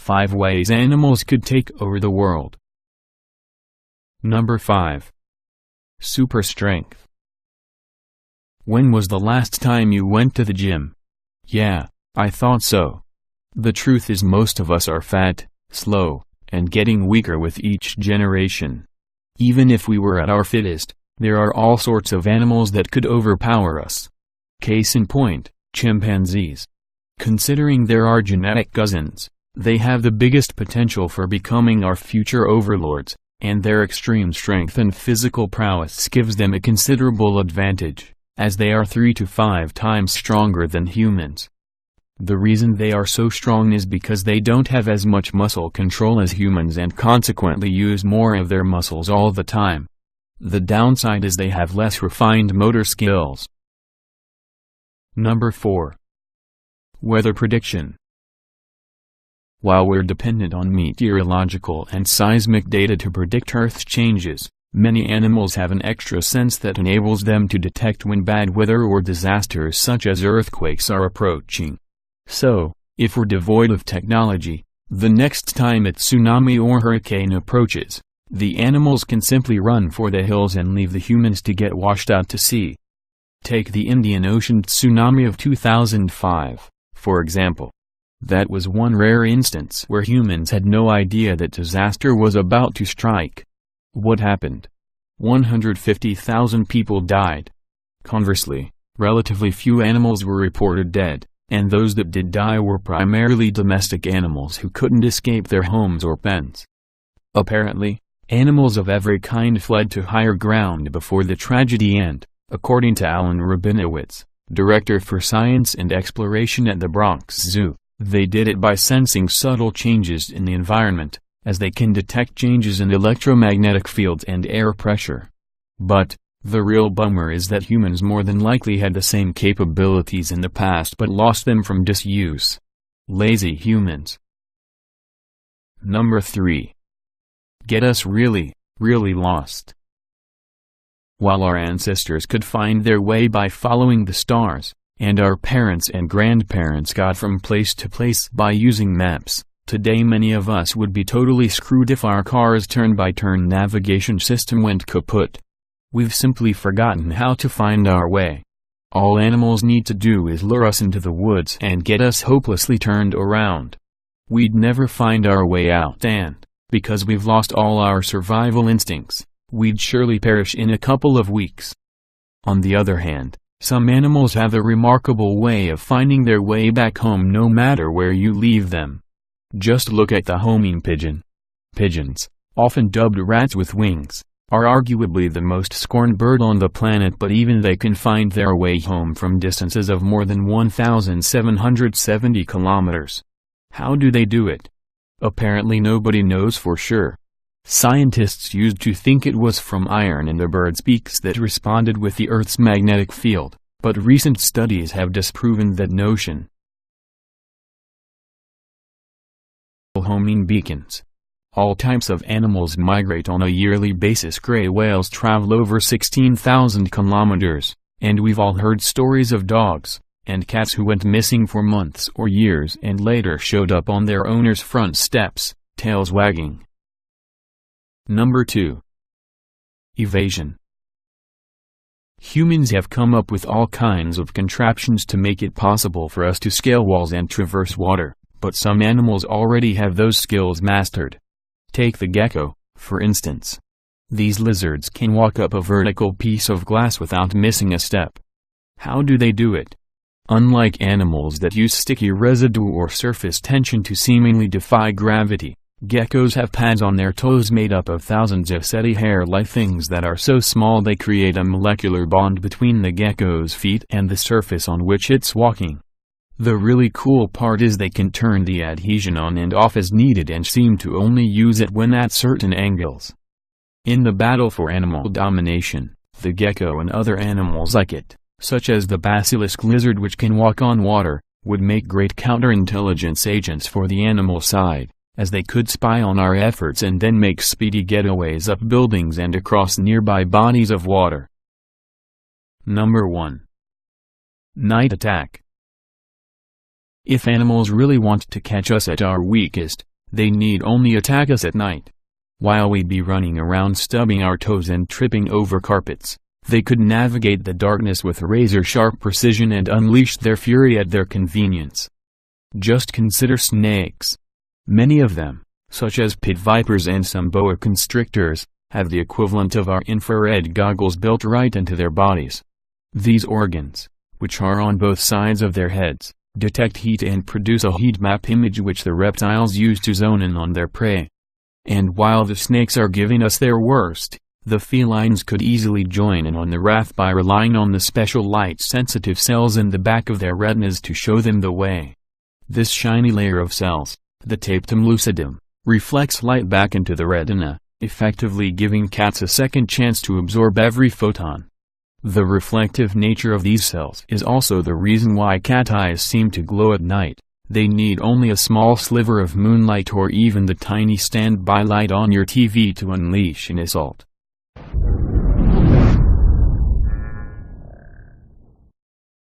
Five ways animals could take over the world. Number 5. Super strength. When was the last time you went to the gym? Yeah, I thought so. The truth is most of us are fat, slow, and getting weaker with each generation. Even if we were at our fittest, there are all sorts of animals that could overpower us. Case in point, chimpanzees. Considering they're our genetic cousins, they have the biggest potential for becoming our future overlords, and their extreme strength and physical prowess gives them a considerable advantage, as they are 3 to 5 times stronger than humans. The reason they are so strong is because they don't have as much muscle control as humans and consequently use more of their muscles all the time. The downside is they have less refined motor skills. Number 4. Weather prediction. While we're dependent on meteorological and seismic data to predict Earth's changes, many animals have an extra sense that enables them to detect when bad weather or disasters such as earthquakes are approaching. So, if we're devoid of technology, the next time a tsunami or hurricane approaches, the animals can simply run for the hills and leave the humans to get washed out to sea. Take the Indian Ocean tsunami of 2005, for example. That was one rare instance where humans had no idea that disaster was about to strike. What happened? 150,000 people died. Conversely, relatively few animals were reported dead, and those that did die were primarily domestic animals who couldn't escape their homes or pens. Apparently, animals of every kind fled to higher ground before the tragedy and, according to Alan Rabinowitz, director for science and exploration at the Bronx Zoo, they did it by sensing subtle changes in the environment, as they can detect changes in electromagnetic fields and air pressure. But, the real bummer is that humans more than likely had the same capabilities in the past but lost them from disuse. Lazy humans. Number 3. Get us really, really lost. While our ancestors could find their way by following the stars, and our parents and grandparents got from place to place by using maps, today many of us would be totally screwed if our car's turn-by-turn navigation system went kaput. We've simply forgotten how to find our way. All animals need to do is lure us into the woods and get us hopelessly turned around. We'd never find our way out and, because we've lost all our survival instincts, we'd surely perish in a couple of weeks. On the other hand, some animals have a remarkable way of finding their way back home no matter where you leave them. Just look at the homing pigeon. Pigeons, often dubbed rats with wings, are arguably the most scorned bird on the planet, but even they can find their way home from distances of more than 1,770 kilometers. How do they do it? Apparently nobody knows for sure. Scientists used to think it was from iron in the bird's beaks that responded with the Earth's magnetic field, but recent studies have disproven that notion. Homing beacons. All types of animals migrate on a yearly basis. Gray whales travel over 16,000 kilometers, and we've all heard stories of dogs and cats who went missing for months or years and later showed up on their owner's front steps, tails wagging. Number 2. Evasion. Humans have come up with all kinds of contraptions to make it possible for us to scale walls and traverse water, but some animals already have those skills mastered. Take the gecko, for instance. These lizards can walk up a vertical piece of glass without missing a step. How do they do it? Unlike animals that use sticky residue or surface tension to seemingly defy gravity, geckos have pads on their toes made up of thousands of setae hair-like things that are so small they create a molecular bond between the gecko's feet and the surface on which it's walking. The really cool part is they can turn the adhesion on and off as needed and seem to only use it when at certain angles. In the battle for animal domination, the gecko and other animals like it, such as the basilisk lizard which can walk on water, would make great counterintelligence agents for the animal side, as they could spy on our efforts and then make speedy getaways up buildings and across nearby bodies of water. Number 1. Night attack. If animals really want to catch us at our weakest, they need only attack us at night. While we'd be running around stubbing our toes and tripping over carpets, they could navigate the darkness with razor-sharp precision and unleash their fury at their convenience. Just consider snakes. Many of them, such as pit vipers and some boa constrictors, have the equivalent of our infrared goggles built right into their bodies. These organs, which are on both sides of their heads, detect heat and produce a heat map image which the reptiles use to zone in on their prey. And while the snakes are giving us their worst, the felines could easily join in on the wrath by relying on the special light-sensitive cells in the back of their retinas to show them the way. This shiny layer of cells, the tapetum lucidum, reflects light back into the retina, effectively giving cats a second chance to absorb every photon. The reflective nature of these cells is also the reason why cat eyes seem to glow at night. They need only a small sliver of moonlight or even the tiny standby light on your TV to unleash an assault.